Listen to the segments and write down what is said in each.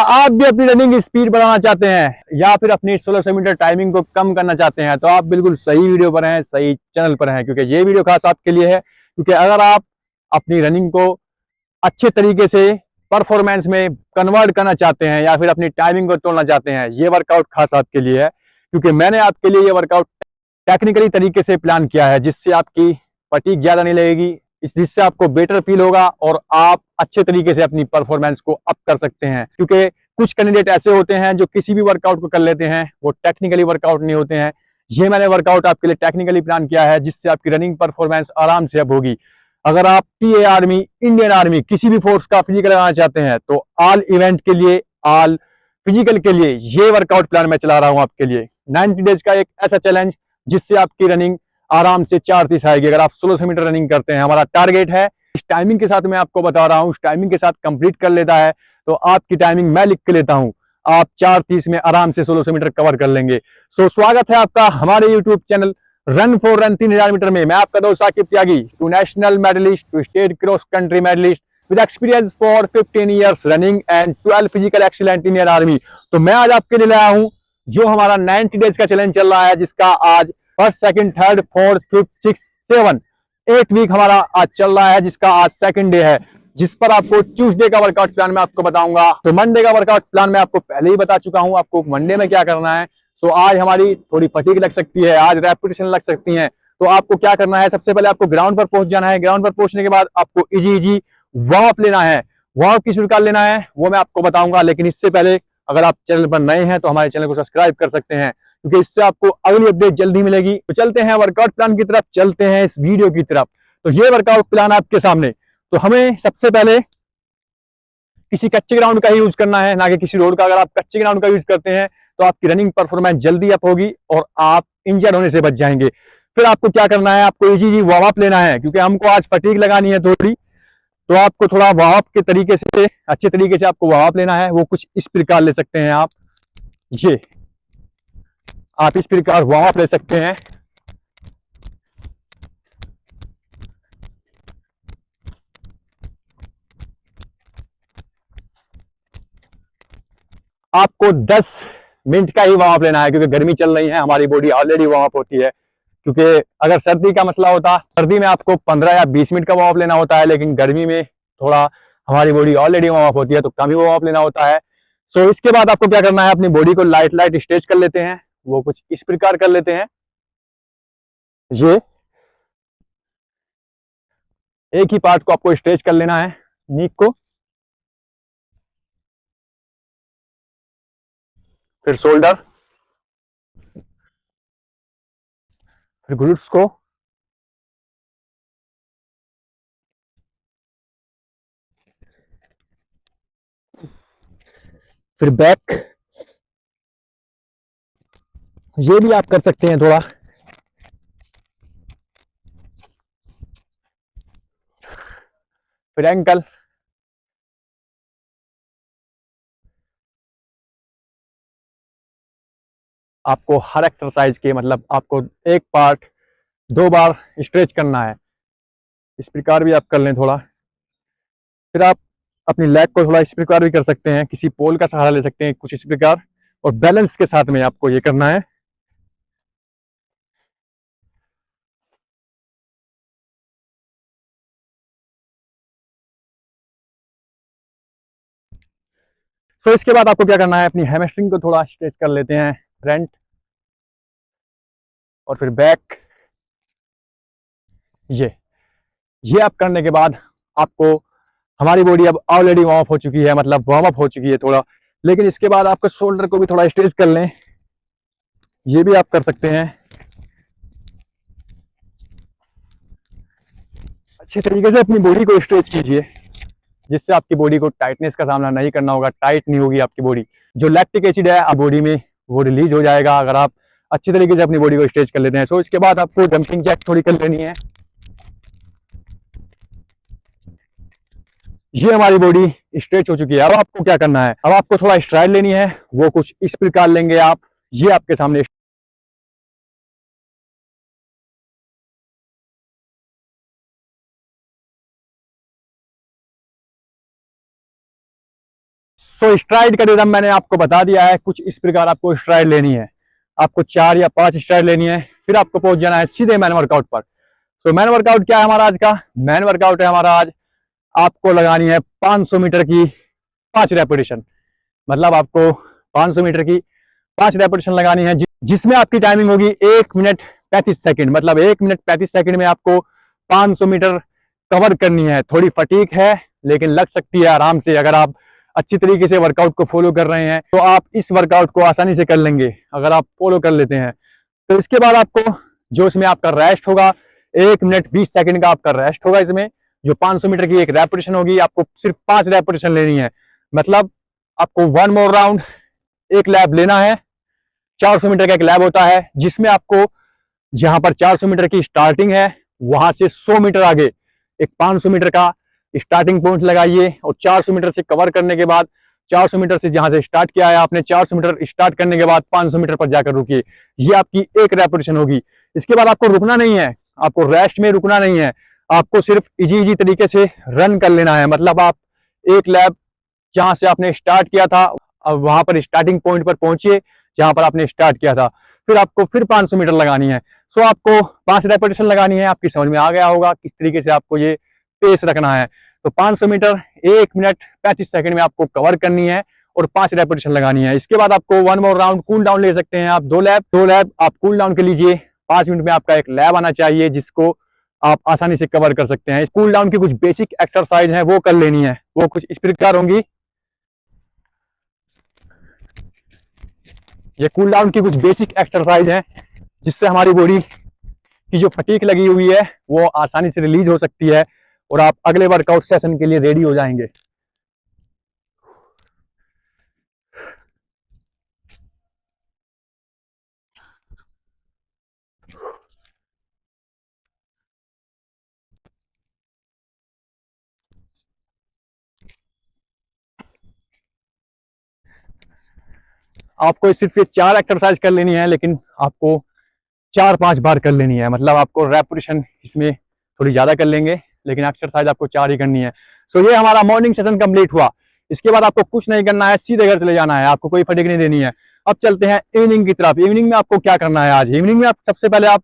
आप भी अपनी रनिंग स्पीड बढ़ाना चाहते हैं या फिर अपनी 1600 मीटर टाइमिंग को कम करना चाहते हैं तो आप बिल्कुल सही वीडियो पर हैं, सही चैनल पर हैं, क्योंकि ये वीडियो खास आपके लिए है। क्योंकि अगर आप अपनी रनिंग को अच्छे तरीके से परफॉर्मेंस में कन्वर्ट करना चाहते हैं या फिर अपनी टाइमिंग को तोड़ना चाहते हैं, ये वर्कआउट खास आपके लिए है। क्योंकि मैंने आपके लिए ये वर्कआउट टेक्निकली तरीके से प्लान किया है, जिससे आपकी फटीग ज्यादा नहीं लगेगी, जिससे आपको बेटर फील होगा और आप अच्छे तरीके से अपनी परफॉर्मेंस को अप कर सकते हैं। क्योंकि कुछ कैंडिडेट ऐसे होते हैं जो किसी भी वर्कआउट को कर लेते हैं, वो टेक्निकली वर्कआउट नहीं होते हैं। ये मैंने वर्कआउट आपके लिए टेक्निकली प्लान किया है, जिससे आपकी रनिंग परफॉर्मेंस आराम से अप होगी। अगर आप टीए आर्मी, इंडियन आर्मी, किसी भी फोर्स का फिजिकल लगाना चाहते हैं तो ऑल इवेंट के लिए, ऑल फिजिकल के लिए ये वर्कआउट प्लान मैं चला रहा हूं आपके लिए। 90 डेज का एक ऐसा चैलेंज जिससे आपकी रनिंग आराम से 4:30 आएगी। अगर आप 1600 मीटर रनिंग करते हैं, हमारा टारगेट है इस टाइमिंग के साथ मैं आपको बता रहा हूं, उस टाइमिंग के साथ कंप्लीट कर लेता है तो आपकी टाइमिंग मैं लिख के लेता हूं, आप 4:30 में आराम से 1600 मीटर कवर कर लेंगे। सो स्वागत है आपका हमारे YouTube channel run for run 3000 metre में। मैं आपका दोस्त Saqib Tyagi, two national medallist, two state cross country medallist with experience for 15 years running and 12 physical excellent Indian army. तो मैं आज आपके लिए लाया हूं जो हमारा 90 डेज का चैलेंज चल रहा है, जिसका आज first, second, third, fourth, fifth, six, 7 8 week हमारा आज चल रहा है, जिसका आज सेकंड डे है, जिस पर आपको ट्यूसडे का वर्कआउट प्लान मैं आपको बताऊंगा। तो मंडे का वर्कआउट प्लान मैं आपको पहले ही बता चुका हूं, आपको मंडे में क्या करना है। तो आज हमारी थोड़ी फटीग लग सकती है, आज रेपिटेशन लग सकती है। तो आपको क्या करना है, सबसे पहले आपको ग्राउंड पर पहुंच जाना है। ग्राउंड पर पहुंचने के बाद आपको इजी वार्म अप लेना है। वार्म अप किस प्रकार लेना है वो मैं आपको बताऊंगा, लेकिन इससे पहले अगर आप चैनल पर नए हैं तो हमारे चैनल को सब्सक्राइब कर सकते हैं, क्योंकि इससे आपको अगली अपडेट जल्दी मिलेगी। तो चलते हैं वर्कआउट प्लान की तरफ, चलते हैं इस वीडियो की तरफ। तो ये वर्कआउट प्लान आपके सामने। तो हमें सबसे पहले किसी कच्चे ग्राउंड का ही यूज करना है, ना कि किसी रोड का। अगर आप कच्चे ग्राउंड का यूज करते हैं तो आपकी रनिंग परफॉर्मेंस जल्दी अप होगी और आप इंजर्ड होने से बच जाएंगे। फिर आपको क्या करना है, आपको इजी वार्म अप लेना है, क्योंकि हमको आज फटीग लगानी है थोड़ी। तो आपको थोड़ा वार्म अप के तरीके से, अच्छे तरीके से आपको वार्म अप लेना है। वो कुछ इस प्रकार ले सकते हैं ये आप इस प्रकार वार्म अप ले सकते हैं। आपको 10 मिनट का ही वार्म अप लेना है, क्योंकि गर्मी चल रही है, हमारी बॉडी ऑलरेडी वार्म अप होती है। क्योंकि अगर सर्दी का मसला होता, सर्दी में आपको 15 या 20 मिनट का वार्म अप लेना होता है, लेकिन गर्मी में थोड़ा हमारी बॉडी ऑलरेडी वार्म अप होती है तो कम ही वार्म अप लेना होता है। सो इसके बाद आपको क्या करना है, अपनी बॉडी को लाइट लाइट स्ट्रेच कर लेते हैं। वो कुछ इस प्रकार कर लेते हैं, ये एक ही पार्ट को आपको स्ट्रेच कर लेना है, नीक को, फिर शोल्डर, फिर ग्लूट्स को, फिर बैक। ये भी आप कर सकते हैं थोड़ा, फिर एंकल। आपको हर एक्सरसाइज के मतलब आपको एक पार्ट 2 बार स्ट्रेच करना है, इस प्रकार भी आप कर लें थोड़ा। फिर आप अपनी लेग को थोड़ा इस प्रकार भी कर सकते हैं, किसी पोल का सहारा ले सकते हैं कुछ इस प्रकार, और बैलेंस के साथ में आपको ये करना है। सो इसके बाद आपको क्या करना है, अपनी हैमस्ट्रिंग को थोड़ा स्ट्रेच कर लेते हैं, फ्रंट और फिर बैक। ये आप करने के बाद आपको, हमारी बॉडी अब ऑलरेडी वार्म अप हो चुकी है, मतलब वार्म अप हो चुकी है थोड़ा, लेकिन इसके बाद आपको शोल्डर को भी थोड़ा स्ट्रेच कर लें, ये भी आप कर सकते हैं। अच्छे तरीके से अपनी बॉडी को स्ट्रेच कीजिए, जिससे आपकी बॉडी को टाइटनेस का सामना नहीं करना होगा, टाइट नहीं होगी आपकी बॉडी। जो लैक्टिक एसिड है आप बॉडी में वो रिलीज हो जाएगा अगर आप अच्छी तरीके से अपनी बॉडी को स्ट्रेच कर लेते हैं। सो इसके बाद आपको जंपिंग जैक थोड़ी कर लेनी है। ये हमारी बॉडी स्ट्रेच हो चुकी है। अब आपको क्या करना है, अब आपको थोड़ा स्ट्राइड लेनी है, वो कुछ इस प्रकार लेंगे आप, ये आपके सामने। सो स्ट्राइड का रिदम मैंने आपको बता दिया है, कुछ इस प्रकार आपको स्ट्राइड लेनी है। आपको 4 या 5 स्ट्राइड लेनी है, फिर आपको पहुंच जाना है सीधे मैन वर्कआउट पर। सो मैन वर्कआउट क्या है हमारा आज का? मैन वर्कआउट है हमारा आज, आपको लगानी है 500 मीटर की 5 रेपिटेशन। मतलब आपको 500 मीटर की 5 रेपिटेशन लगानी है, जिसमें आपकी टाइमिंग होगी 1 मिनट 35 सेकंड। मतलब 1 मिनट 35 सेकंड में आपको 500 मीटर कवर करनी है। थोड़ी फटीक है लेकिन लग सकती है आराम से। अगर आप अच्छी तरीके से वर्कआउट को फॉलो कर रहे हैं तो आप इस वर्कआउट को आसानी से कर लेंगे, अगर आप फॉलो कर लेते हैं। तो इसके बाद आपको जो इसमें आपका रेस्ट होगा, 1 मिनट 20 सेकंड का आपका रेस्ट होगा। इसमें जो 500 मीटर की एक रेपिटेशन होगी, आपको सिर्फ 5 रेपिटेशन लेनी है। मतलब आपको 1 मोर राउंड, एक लैप लेना है। 400 मीटर का एक लैप होता है, जिसमें आपको जहां पर 400 मीटर की स्टार्टिंग है वहां से 100 मीटर आगे एक 500 मीटर का स्टार्टिंग पॉइंट लगाइए, और 400 मीटर से कवर करने के बाद 400 मीटर से जहां से स्टार्ट किया है आपने, 400 मीटर स्टार्ट करने के बाद 500 मीटर पर जाकर रुकिए। ये आपकी एक रेपिटेशन होगी। इसके बाद आपको रुकना नहीं है, आपको रेस्ट में रुकना नहीं है, आपको सिर्फ इजी तरीके से रन कर लेना है। मतलब आप एक लैप जहां से आपने स्टार्ट किया था, अब वहां पर स्टार्टिंग पॉइंट पर पहुंचिए जहां पर आपने स्टार्ट किया था, फिर आपको फिर 500 मीटर लगानी है। सो आपको 5 रेपिटेशन लगानी है। आपकी समझ में आ गया होगा किस तरीके से आपको ये पेस रखना है। तो 500 मीटर 1 मिनट 35 सेकंड में आपको कवर करनी है और 5 रेपिटेशन लगानी है। इसके बाद आपको 1 मोर राउंड कूल डाउन ले सकते हैं आप। 2 लैप आप कूल डाउन के लीजिए। 5 मिनट में आपका एक लैप आना चाहिए जिसको आप आसानी से कवर कर सकते हैं। कूल डाउन की कुछ बेसिक एक्सरसाइज है वो कर लेनी है, वो कुछ इस प्रकार होंगी। ये कूल डाउन की कुछ बेसिक एक्सरसाइज है जिससे हमारी बॉडी की जो फटीक लगी हुई है वो आसानी से रिलीज हो सकती है और आप अगले वर्कआउट सेशन के लिए रेडी हो जाएंगे। आपको सिर्फ ये 4 एक्सरसाइज कर लेनी है, लेकिन आपको 4-5 बार कर लेनी है। मतलब आपको रेपिटेशन इसमें थोड़ी ज्यादा कर लेंगे, लेकिन एक्सरसाइज आपको 4 ही करनी है। सो ये हमारा मॉर्निंग सेशन कंप्लीट हुआ। इसके बाद आपको कुछ नहीं करना है, सीधे घर चले जाना है, आपको कोई फटीक नहीं देनी है। अब चलते हैं इवनिंग की तरफ। इवनिंग में आपको क्या करना है आज? इवनिंग में आप सबसे पहले आप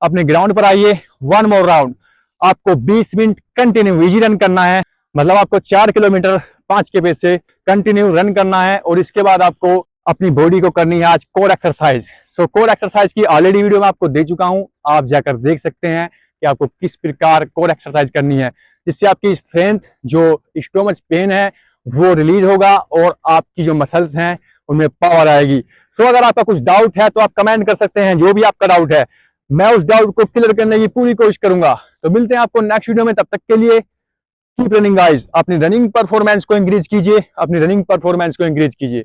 अपने ग्राउंड पर आइए। 1 मोर राउंड, आपको 20 मिनट कंटिन्यू इजी रन करना है। मतलब आपको 4 किलोमीटर 5 के पेस से कंटिन्यू रन करना है। और इसके बाद आपको अपनी बॉडी को करनी है आज कोर एक्सरसाइज। सो कोर एक्सरसाइज की ऑलरेडी वीडियो मैं आपको दे चुका हूं, आप जाकर देख सकते हैं कि आपको किस प्रकार कोर एक्सरसाइज करनी है, जिससे आपकी स्ट्रेंथ, जो स्टोमच पेन है वो रिलीज होगा और आपकी जो मसल्स हैं उनमें पावर आएगी। सो अगर आपका कुछ डाउट है तो आप कमेंट कर सकते हैं, जो भी आपका डाउट है मैं उस डाउट को क्लियर करने की पूरी कोशिश करूंगा। तो मिलते हैं आपको नेक्स्ट वीडियो में, तब तक के लिए कीप रनिंग गाइस। अपनी रनिंग परफॉर्मेंस को इंक्रीज कीजिए, अपनी रनिंग परफॉर्मेंस को इंक्रीज कीजिए।